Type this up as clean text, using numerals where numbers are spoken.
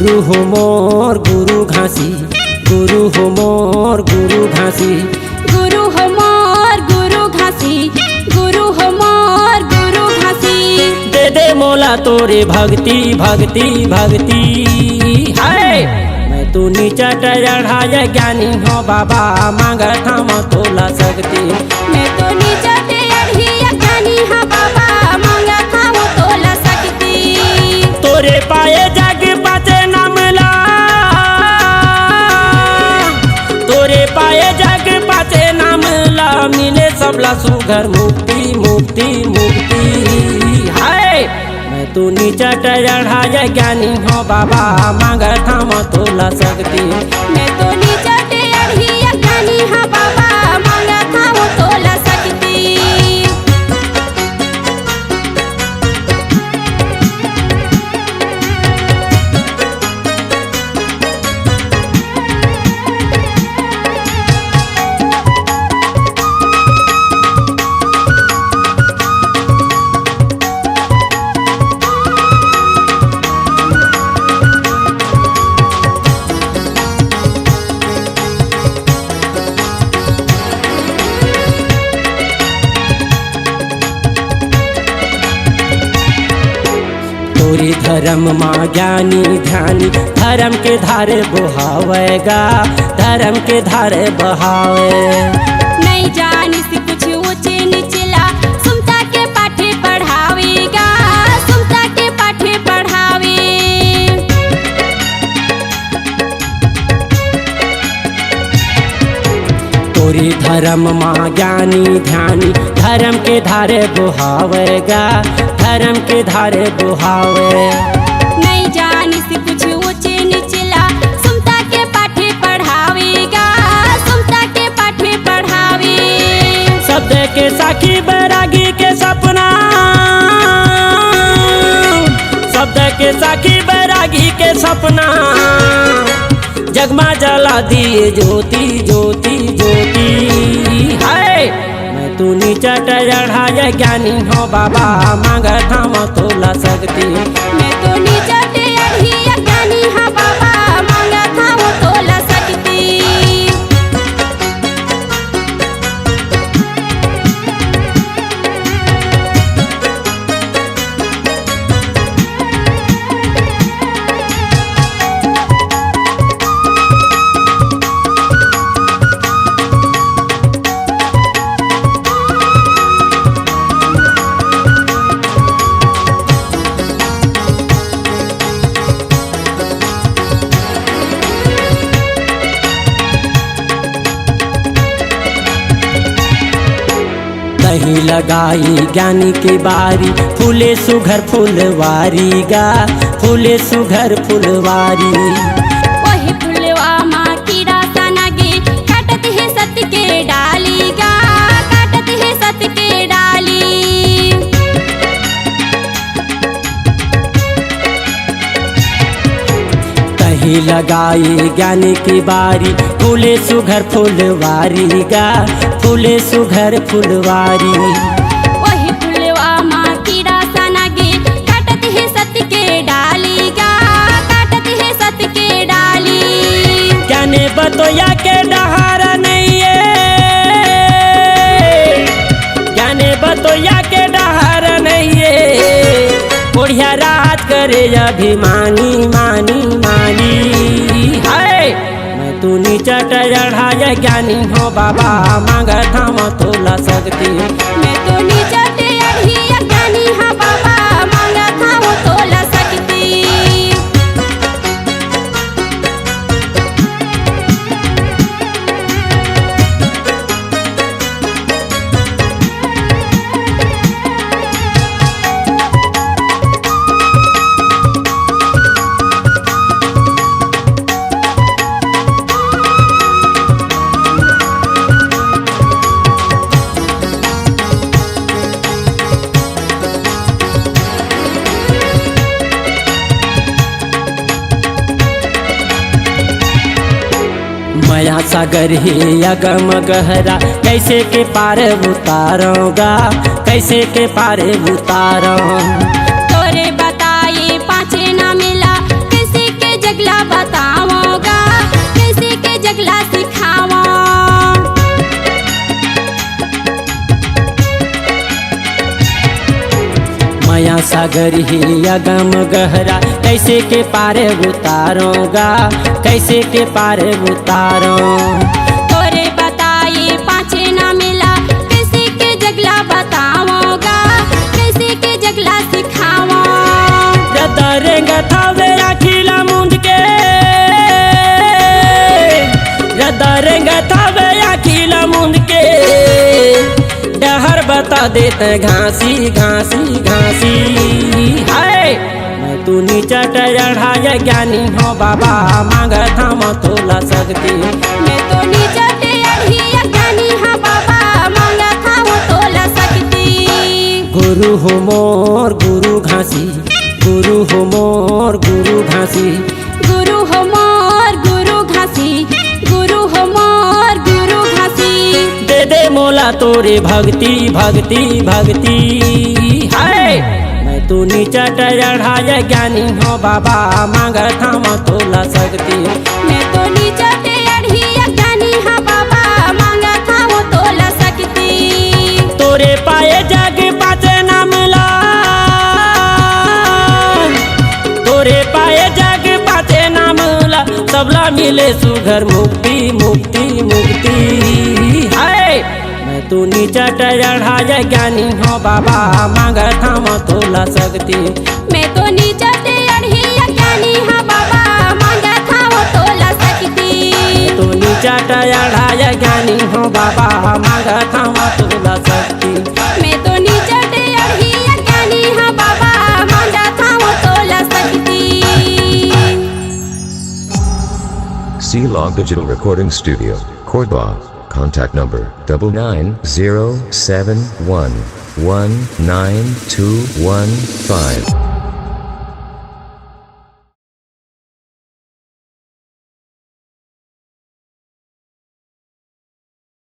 गुरु हो मोर गुरु घासी, गुरु हो मोर गुरु घासी, गुरु हो मोर गुरु घासी, गुरु हो मोर गुरु घासी। दे दे मोला तोरे भक्ति भक्ति भक्ति हाय। मैं तू नीचा चढ़ाया ज्ञानी हो बाबा मांगत हम तोला सकती। मैं तो नीचा टेढ़िया ज्ञानी हाँ बाबा मांगत हम तोला सकती। तोरे पाए जग पाचे नामला, तोरे पाए जग पाचे नामला मिले सबला सुघर मुक्ति मुक्ति मुक्ति हाय। मैं तू नीचा चढ़ाया ज्ञानी हो बाबा मांगत हम तोला सकती। मैं तो नीचा टेढ़िया ज्ञानी हाँ बाबा मांगत हम तोला सकती। तोरी धर्म माँ ज्ञानी ध्यानी धर्म के धारे बहावेगा, धर्म के धारे बहावे। नहीं जानी से कुछ ऊंचे निचला सुमता के पाठे पढ़ावेगा, सुमता के पाठे पढ़ावे। तोरी धर्म माँ ज्ञानी ध्यानी धर्म के धारे बहावेगा, धर्म के धारे बहावे। नहीं जानी से कुछ ऊंचे निचला सुमता के पाठे पढ़ावेगा, सुमता के पाठे पढ़ावे। शब्द के साखी बैरागी के सपना, शब्द के साखी बैरागी के सपना जगमा जला दिए ज्योति ज्योति ज्योति हाय। मैं तू नीचा चढ़ाया ज्ञानी हो बाबा मांगत हम तोला सकती। मैं तो नीचा टेढ़िया ज्ञानी हाँ बाबा मांगत हम तोला सकती। कहीं लगाई ज्ञानी की बारी फूले सुघर फुलवारी गा, फूले सुघर फुलवारी। वही फुलवा माँ कीड़ा सनागे काटत है सत के डाली गा, काटत है सत के डाली। कहीं लगाई ज्ञानी की बारी फूले सुघर फुलवारी गा, फूले सुघर फुलवारी। वही फुलवा माँ कीड़ा सनागे काटत है सत के डाली गा, काटत है सत के डाली। ज्ञाने बतोया के डहारा नहीं है, ज्ञाने बतोया के डहारा नहीं है। बढ़िया रात करे अभिमानी मानी मानी हाय। मैं तू नीचा चढ़ाया ज्ञानी हो बाबा मांगत हम तोला सकती। मैं तो नीचा टेढ़िया ज्ञानी हाँ बाबा मांगत हम तोला सकती। माया सागर है अगम गहरा कैसे के पार उतारोगा, कैसे के पार उतारो। तोरे बताए पाछे ना मिला किसी के जग सागर ही अगम गहरा, कैसे के पार उतारूंगा, कैसे के पार उतारूं। तोरे बताई पाछे ना मिला, कैसे के जगला बताऊंगा, कैसे के जगला सिखाऊं। रदरेंग थावे अखिला मुंद के, रदरेंग थावे अखिला मुंद के, डहर बता देते घासी घासी घासी। हाय मैं तू नीचा चढ़ाया ज्ञानी हो बाबा, मांगत हम तोला सकती। मैं तो नीचा टेढ़िया ज्ञानी हाँ बाबा, मांगत हम तोला सकती। गुरु हो मोर गुरु घासी, गुरु हो मोर गुरु घासी, गुरु हो मोर गुरु घासी, गुरु हो मोर गुरु घासी। दे दे मोला तोरे भक्ति भक्ति भक्ति। हाय मैं तू नीचा चढ़ाया ज्ञानी हो बाबा, मांगत हम तोला सकती। मैं तो नीचा टेढ़िया ज्ञानी हाँ बाबा, मांगत हम तोला सकती। तोरे पाए जग पाचे ना मिला, तोरे पाए जग पाचे ना मिला, सबला मिले सुघर मुक्ति मुक्ति मुक्ति। हाय मैं तू नीचा चढ़ाया ज्ञानी हो बाबा, मांगत हम तोला सकती। मैं तो नीचा टेढ़िया ज्ञानी हाँ बाबा, मांगत हम तोला सकती। तू नीचा चढ़ाया ज्ञानी हो बाबा, मांगत हम तोला सकती। मैं तो नीचा टेढ़िया ज्ञानी हाँ बाबा, मांगत हम तोला सकती। C-Log Digital Recording Studio, Cordoba. Contact number 99071192115.